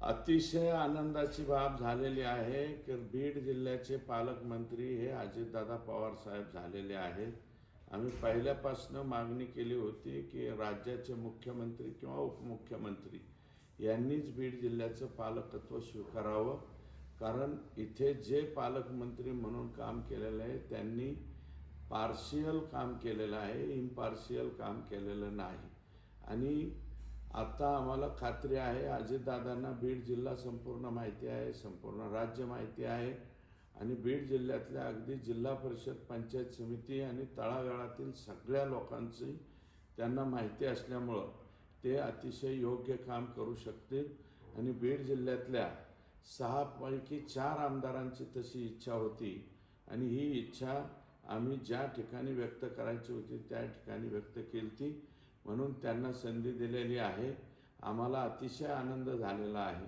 अतिशय आनंदाची बाब झालेली आहे की बीड जिल्ह्याचे पालकमंत्री हे अजितदादा पवार साहेब झालेले आहेत। आम्ही पहिल्यापासून मागणी केली होती की राज्याचे मुख्यमंत्री किंवा उपमुख्यमंत्री यांनीच बीड जिल्ह्याचं पालकत्व स्वीकारावं, कारण इथे जे पालकमंत्री म्हणून काम केलेलं आहे त्यांनी पार्शियल काम केलेलं आहे, इम्पार्शियल काम केलेलं नाही। आणि आता आम्हाला खात्री आहे अजितदादांना बीड जिल्हा संपूर्ण माहिती आहे, संपूर्ण राज्य माहिती आहे आणि बीड जिल्ह्यातल्या अगदी जिल्हा परिषद, पंचायत समिती आणि तळागाळातील सगळ्या लोकांची त्यांना माहिती असल्यामुळं ते अतिशय योग्य काम करू शकतील। आणि बीड जिल्ह्यातल्या 6 पैकी 4 आमदारांची तशी इच्छा होती आणि ही इच्छा आम्ही ज्या ठिकाणी व्यक्त करायची होती त्या ठिकाणी व्यक्त केली ती, म्हणून त्यांना संधी दिलेली आहे। आम्हाला अतिशय आनंद झालेला आहे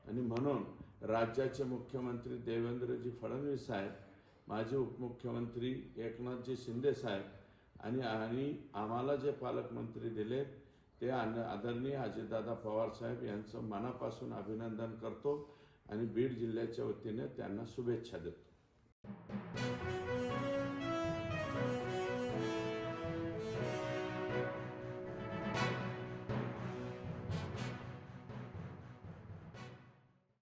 आणि म्हणून राज्याचे मुख्यमंत्री देवेंद्रजी फडणवीस साहेब, माजी उपमुख्यमंत्री एकनाथजी शिंदे साहेब आणि आम्हाला जे पालकमंत्री दिले ते आदरणीय अजितदादा पवार साहेब यांचं मनापासून अभिनंदन करतो आणि बीड जिल्ह्याच्या वतीने त्यांना शुभेच्छा देतो।